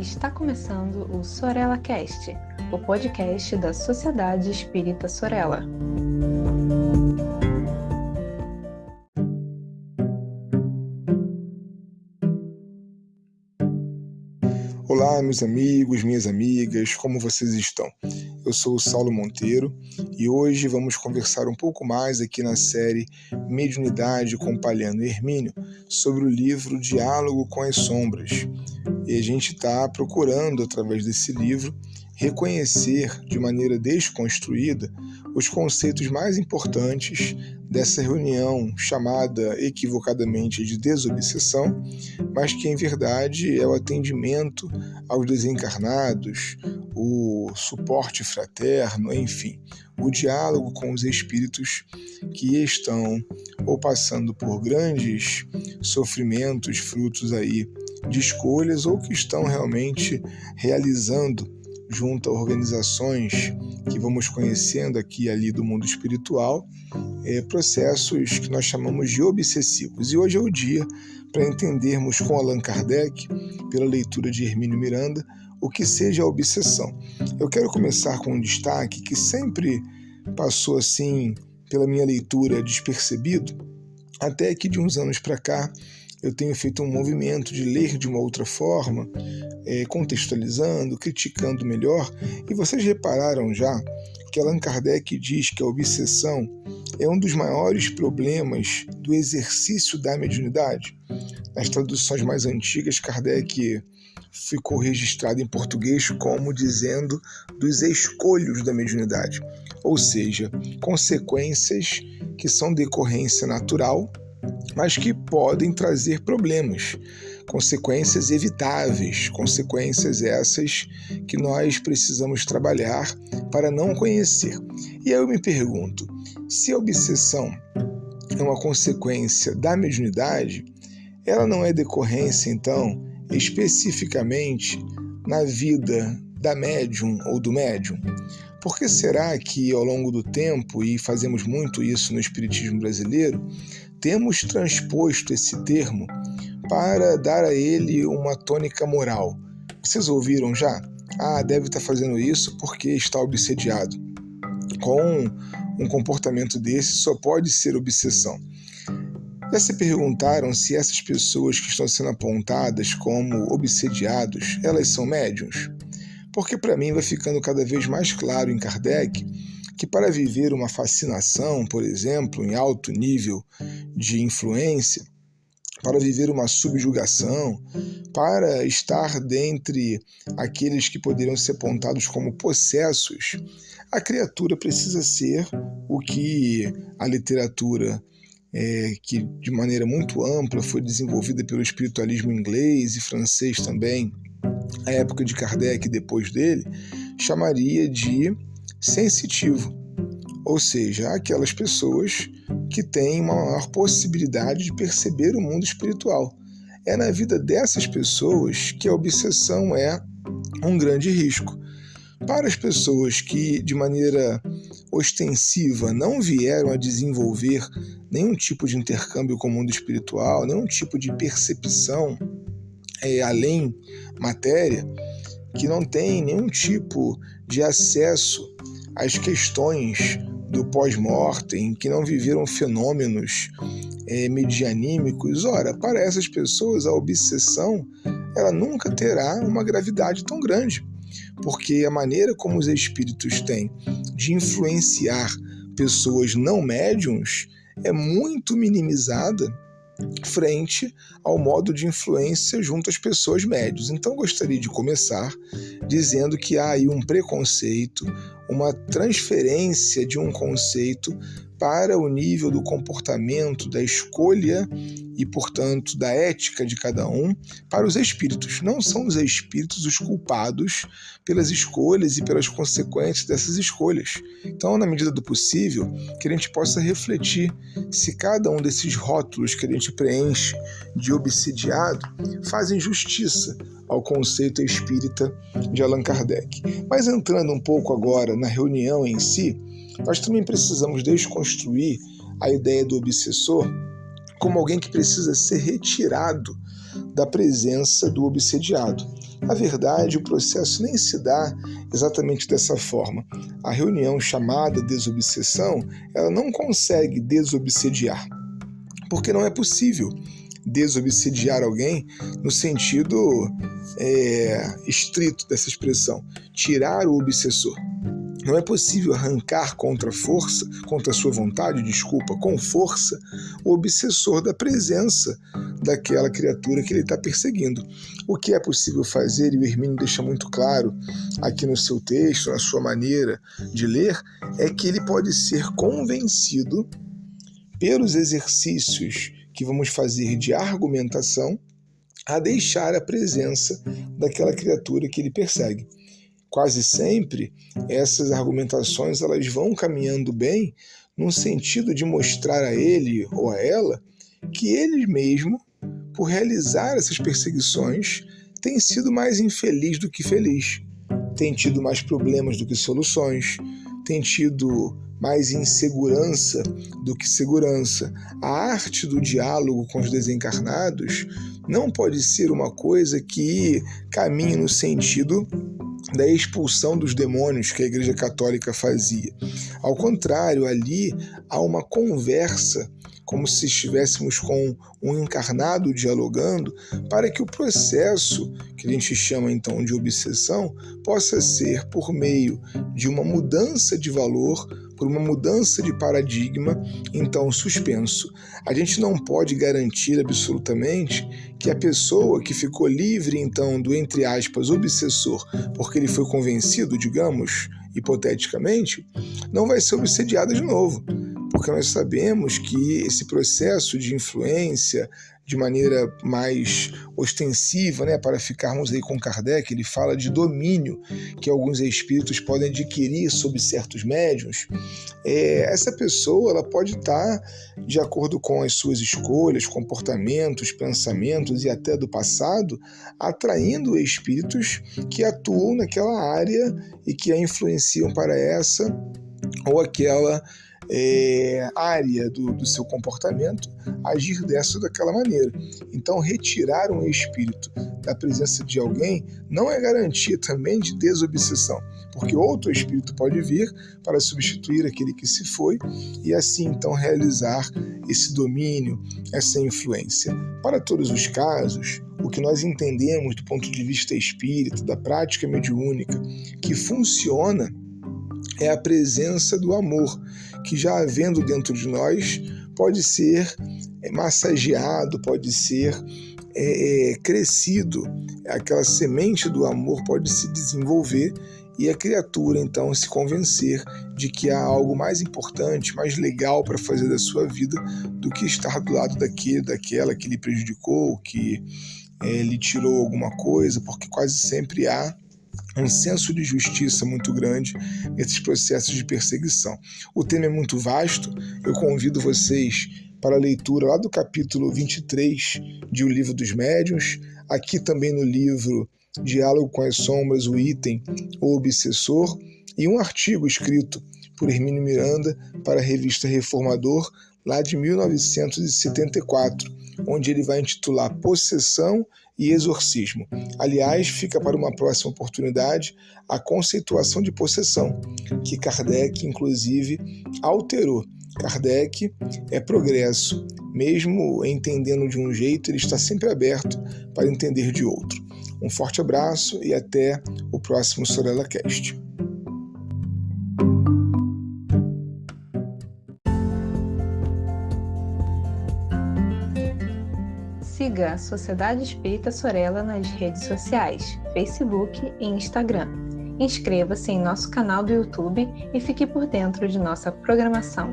Está começando o Sorella Cast, o podcast da Sociedade Espírita Sorella. Olá, meus amigos, minhas amigas, como vocês estão? Eu sou o Saulo Monteiro e hoje vamos conversar um pouco mais aqui na série Mediunidade com Palhano e Hermínio sobre o livro Diálogo com as Sombras. E a gente está procurando, através desse livro, reconhecer de maneira desconstruída os conceitos mais importantes dessa reunião chamada equivocadamente de desobsessão, mas que em verdade é o atendimento aos desencarnados, o suporte fraterno, enfim, o diálogo com os espíritos que estão ou passando por grandes sofrimentos, frutos aí de escolhas, ou que estão realmente realizando junto a organizações que vamos conhecendo aqui e ali do mundo espiritual, processos que nós chamamos de obsessivos. E hoje é o dia para entendermos com Allan Kardec, pela leitura de Hermínio Miranda, o que seja a obsessão. Eu quero começar com um destaque que sempre passou assim pela minha leitura despercebido, até que de uns anos para cá eu tenho feito um movimento de ler de uma outra forma, contextualizando, criticando melhor, e vocês repararam já que Allan Kardec diz que a obsessão é um dos maiores problemas do exercício da mediunidade. Nas traduções mais antigas, Kardec ficou registrado em português como dizendo dos escolhos da mediunidade, ou seja, consequências que são decorrência natural, mas que podem trazer problemas, consequências evitáveis, consequências essas que nós precisamos trabalhar para não conhecer. E aí eu me pergunto, se a obsessão é uma consequência da mediunidade, ela não é decorrência, então, especificamente na vida da médium ou do médium? Por que será que, ao longo do tempo, e fazemos muito isso no espiritismo brasileiro, temos transposto esse termo para dar a ele uma tônica moral? Vocês ouviram já? Deve estar fazendo isso porque está obsediado. Com um comportamento desse só pode ser obsessão. Já se perguntaram se essas pessoas que estão sendo apontadas como obsediados, elas são médiuns? Porque para mim vai ficando cada vez mais claro em Kardec que para viver uma fascinação, por exemplo, em alto nível de influência, para viver uma subjugação, para estar dentre aqueles que poderiam ser apontados como possessos, a criatura precisa ser o que a literatura, que de maneira muito ampla foi desenvolvida pelo espiritualismo inglês e francês também, a época de Kardec e depois dele, chamaria de sensitivo, ou seja, aquelas pessoas que têm uma maior possibilidade de perceber o mundo espiritual. É na vida dessas pessoas que a obsessão é um grande risco. Para as pessoas que, de maneira ostensiva, não vieram a desenvolver nenhum tipo de intercâmbio com o mundo espiritual, nenhum tipo de percepção além matéria, que não tem nenhum tipo de acesso às questões do pós-mortem, que não viveram fenômenos medianímicos, ora, para essas pessoas a obsessão ela nunca terá uma gravidade tão grande, porque a maneira como os espíritos têm de influenciar pessoas não médiums é muito minimizada frente ao modo de influência junto às pessoas médias. Então gostaria de começar dizendo que há aí um preconceito, uma transferência de um conceito para o nível do comportamento, da escolha e, portanto, da ética de cada um para os espíritos. Não são os espíritos os culpados pelas escolhas e pelas consequências dessas escolhas. Então, na medida do possível, que a gente possa refletir se cada um desses rótulos que a gente preenche de obsidiado fazem justiça ao conceito espírita de Allan Kardec. Mas entrando um pouco agora na reunião em si, nós também precisamos desconstruir a ideia do obsessor como alguém que precisa ser retirado da presença do obsediado. Na verdade, o processo nem se dá exatamente dessa forma. A reunião chamada desobsessão, ela não consegue desobsediar, porque não é possível desobsediar alguém no sentido estrito dessa expressão, tirar o obsessor. Não é possível arrancar contra a sua vontade, com força, o obsessor da presença daquela criatura que ele está perseguindo. O que é possível fazer, e o Hermínio deixa muito claro aqui no seu texto, na sua maneira de ler, é que ele pode ser convencido pelos exercícios que vamos fazer de argumentação a deixar a presença daquela criatura que ele persegue. Quase sempre, essas argumentações elas vão caminhando bem no sentido de mostrar a ele ou a ela que ele mesmo, por realizar essas perseguições, tem sido mais infeliz do que feliz, tem tido mais problemas do que soluções, tem tido mais insegurança do que segurança. A arte do diálogo com os desencarnados não pode ser uma coisa que caminhe no sentido da expulsão dos demônios que a Igreja Católica fazia. Ao contrário, ali há uma conversa, como se estivéssemos com um encarnado dialogando, para que o processo, que a gente chama então de obsessão, possa ser por meio de uma mudança de valor, por uma mudança de paradigma, então suspenso. A gente não pode garantir absolutamente que a pessoa que ficou livre então do, entre aspas, obsessor, porque ele foi convencido, digamos, hipoteticamente, não vai ser obsediada de novo, porque nós sabemos que esse processo de influência de maneira mais ostensiva, para ficarmos aí com Kardec, ele fala de domínio que alguns espíritos podem adquirir sobre certos médiuns. Essa pessoa ela pode estar, de acordo com as suas escolhas, comportamentos, pensamentos e até do passado, atraindo espíritos que atuam naquela área e que a influenciam para essa ou aquela área do seu comportamento, agir dessa ou daquela maneira. Então, retirar um espírito da presença de alguém não é garantia também de desobsessão, porque outro espírito pode vir para substituir aquele que se foi e assim então realizar esse domínio, essa influência. Para todos os casos, o que nós entendemos do ponto de vista espírita, da prática mediúnica, que funciona é a presença do amor, que já havendo dentro de nós, pode ser massageado, pode ser crescido. Aquela semente do amor pode se desenvolver e a criatura, então, se convencer de que há algo mais importante, mais legal para fazer da sua vida do que estar do lado daquela que lhe prejudicou, que lhe tirou alguma coisa, porque quase sempre há um senso de justiça muito grande nesses processos de perseguição. O tema é muito vasto, eu convido vocês para a leitura lá do capítulo 23 de O Livro dos Médiuns, aqui também no livro Diálogo com as Sombras, o item O Obsessor, e um artigo escrito por Hermínio Miranda para a revista Reformador, lá de 1974, onde ele vai intitular Possessão e Exorcismo. Aliás, fica para uma próxima oportunidade a conceituação de possessão, que Kardec, inclusive, alterou. Kardec é progresso. Mesmo entendendo de um jeito, ele está sempre aberto para entender de outro. Um forte abraço e até o próximo SorelaCast. Siga a Sociedade Espírita Sorella nas redes sociais, Facebook e Instagram. Inscreva-se em nosso canal do YouTube e fique por dentro de nossa programação.